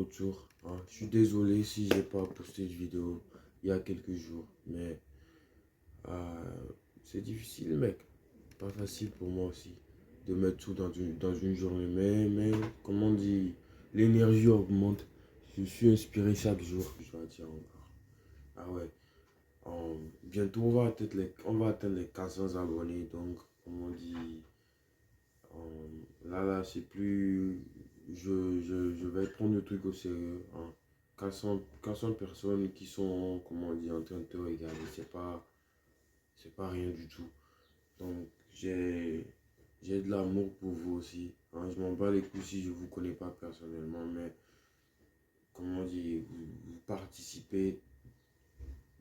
retour. Hein. Je suis désolé si j'ai pas posté de vidéo il y a quelques jours, mais euh, c'est difficile, mec. Pas facile pour moi aussi de mettre tout dans une journée. Mais comment on dit, l'énergie augmente. Je suis inspiré chaque jour. Je dois dire encore. Ah ouais. Bientôt, on va atteindre les 400 abonnés. Donc, comme on dit, là, c'est plus. Je vais prendre le truc au sérieux. Hein. 400 personnes qui sont, comment on dit, en train de te regarder. C'est pas rien du tout. Donc, j'ai de l'amour pour vous aussi. Hein. Je m'en bats les couilles si je ne vous connais pas personnellement. Mais, comment on dit, vous participez,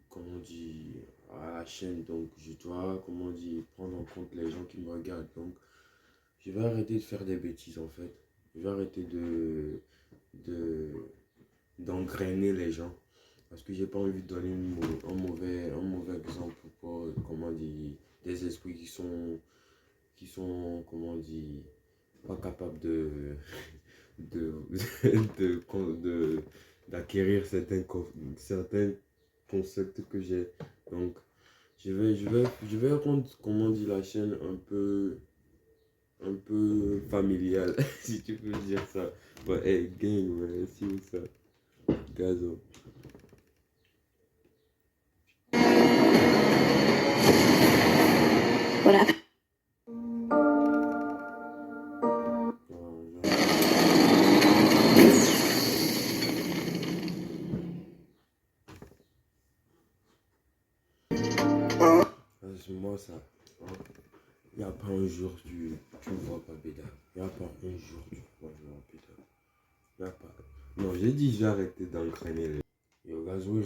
comment on dit, à la chaîne. Donc, je dois, comment on dit, prendre en compte les gens qui me regardent. Donc, je vais arrêter de faire des bêtises en fait. Je vais arrêter de, d'engrainer les gens. Parce que j'ai pas envie de donner un mauvais exemple pour, comment dire, des esprits qui sont, comment dire, pas capables de, de, d'acquérir certains concepts que j'ai. Donc, je vais rendre, comment dire, la chaîne un peu familiale, si tu peux dire ça. Ouais, hey, gang, ouais, si ou ça. Gazo. Voilà. Moi, ça. Il n'y a pas un jour tu ne vois pas Béda. Il n'y a pas un jour tu vois Béda. Il n'y a pas. Non, j'ai dit j'ai arrêté d'entraîner les. Yo, Gazo,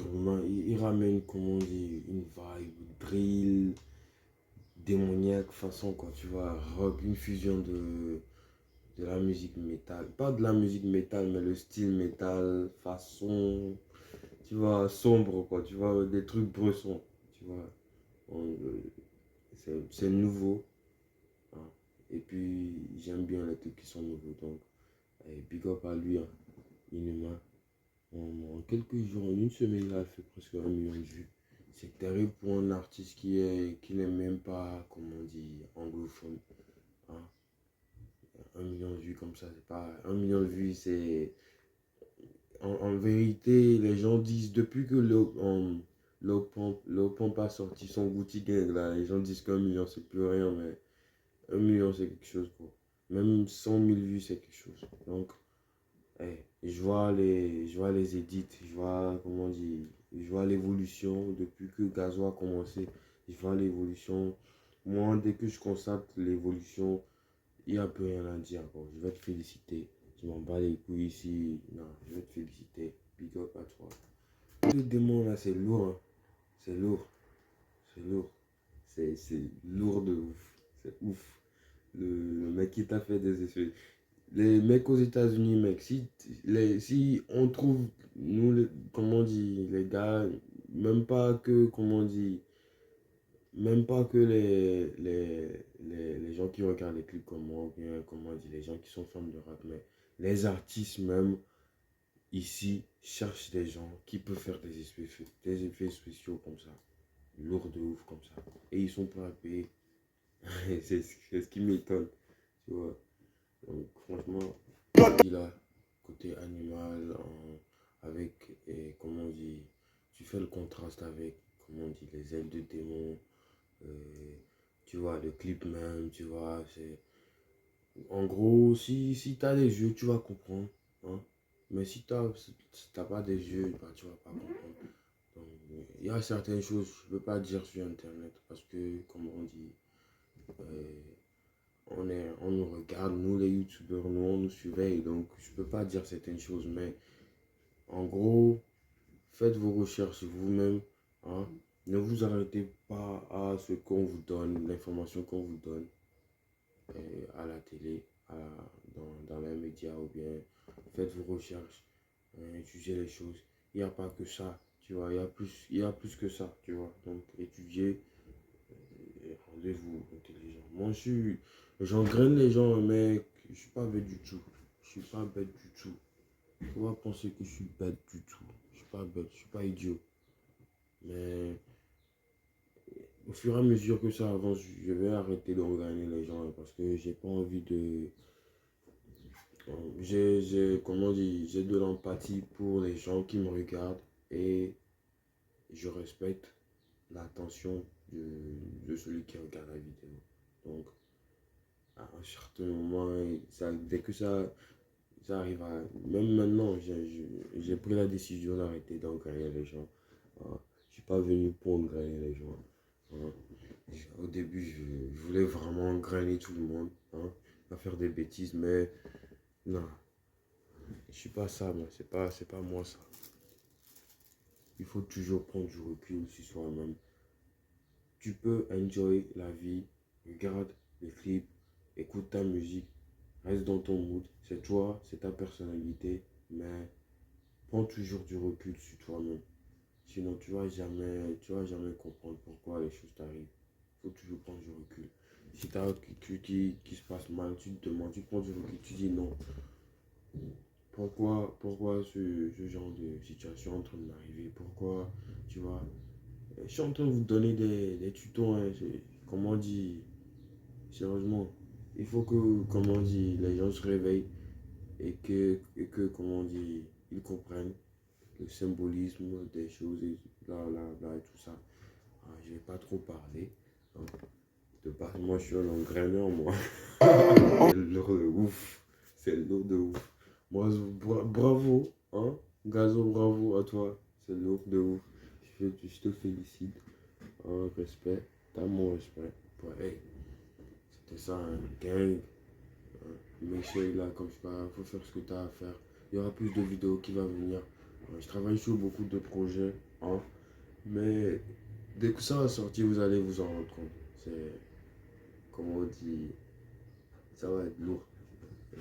il ramène, comment on dit, une vibe, drill, démoniaque, façon, quoi, tu vois, rock, une fusion de la musique métal. Pas de la musique métal, mais le style métal, façon, tu vois, sombre, quoi, tu vois, des trucs bressons, tu vois. C'est nouveau. Hein. Et puis, j'aime bien les trucs qui sont nouveaux. Donc, big up à lui, hein, Inhumain. En quelques jours, en une semaine, il a fait presque 1 million de vues. C'est terrible pour un artiste qui n'est même pas, comment on dit, anglophone. Hein. 1 million de vues comme ça, c'est pas. 1 million de vues, c'est. En vérité, les gens disent, depuis que Lil Pump a sorti son Gucci Gang, là, les gens disent qu'1 million, c'est plus rien, mais 1 million, c'est quelque chose, quoi. Même 100 000 vues, c'est quelque chose. Donc, je vois les edits, je vois, comment on dit, je vois l'évolution depuis que Gazo a commencé. Je vois l'évolution. Moi, dès que je constate l'évolution, il n'y a plus rien à dire, quoi. Je vais te féliciter. Je m'en bats les couilles ici. Non, je vais te féliciter. Big up à toi. Le démon, là, c'est lourd. Hein. C'est lourd. C'est lourd. C'est lourd de ouf. C'est ouf. Le mec qui t'a fait des effets. Les mecs aux États-Unis, mec, si on trouve, nous, comment on dit, les gars, même pas que, comment on dit, même pas que les gens qui regardent les clips comme moi, ou bien, comment on dit, les gens qui sont fans de rap, mais les artistes même, ici, cherchent des gens qui peuvent faire des effets spéciaux comme ça, lourds de ouf comme ça. Et ils sont prêts à payer. C'est ce qui m'étonne, tu vois. Donc, franchement, dit là, côté animal, avec, comment on dit, tu fais le contraste avec, comment on dit, les ailes de démon, tu vois, le clip même, tu vois, c'est. En gros, si tu as des yeux, tu vas comprendre, hein. Mais si t'as pas des yeux, bah, tu vas pas comprendre. Donc, il y a certaines choses, je peux pas dire sur Internet, parce que, comme on dit, euh, on nous regarde, nous les youtubeurs, nous on nous surveille, donc je peux pas dire certaines choses, mais en gros, faites vos recherches vous-même, hein. Ne vous arrêtez pas à ce qu'on vous donne, l'information qu'on vous donne à la télé, dans les médias, ou bien faites vos recherches, étudiez les choses. Il n'y a pas que ça, tu vois, il y a plus que ça, tu vois. Donc étudiez, rendez-vous intelligent. J'engraine les gens, mais je suis pas bête du tout. Je suis pas bête du tout. Faut pas penser que je suis bête du tout. Je suis pas bête, je suis pas idiot. Mais au fur et à mesure que ça avance, je vais arrêter de regarder les gens parce que j'ai pas envie de. Comment dire, j'ai de l'empathie pour les gens qui me regardent et je respecte l'attention de celui qui regarde la vidéo. Donc, à un certain moment, dès que ça arrive à. Même maintenant, j'ai pris la décision d'arrêter d'engrainer les gens. Hein. Je suis pas venu pour engrainer les gens. Hein. Au début, je voulais vraiment engrainer tout le monde. Hein. Pas faire des bêtises, mais non, je suis pas ça, moi. C'est pas moi ça. Il faut toujours prendre du recul sur soi-même. Tu peux enjoy la vie, regarde les clips, écoute ta musique, reste dans ton mood. C'est toi, c'est ta personnalité, mais prends toujours du recul sur toi-même. Sinon, tu vas jamais comprendre pourquoi les choses t'arrivent. Il faut toujours prendre du recul. Si tu as quelque chose qui se passe mal, tu te demandes, tu prends du recul, tu dis non. Pourquoi ce genre de situation est en train d'arriver? Pourquoi, tu vois, je suis en train de vous donner des tutos, hein, comment on dit, sérieusement. Il faut que, comment on dit, les gens se réveillent comment on dit, ils comprennent le symbolisme des choses et bla et tout ça. Ah, je vais pas trop parler. Hein. De part, moi je suis un engraineur, moi. C'est lourd de ouf. C'est lourd de ouf. Moi, bravo, hein. Gazo, bravo à toi. C'est lourd de ouf. Je te félicite. Un respect. T'as mon respect. Ouais, hey, c'était ça, un gang. Hein. Make sure là, comme je parle, faut faire ce que tu as à faire. Il y aura plus de vidéos qui vont venir. Je travaille sur beaucoup de projets. Hein. Mais dès que ça va sortir, vous allez vous en rendre compte. C'est, comment on dit, ça va être lourd.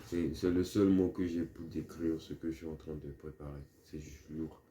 C'est le seul mot que j'ai pour décrire ce que je suis en train de préparer. C'est juste lourd.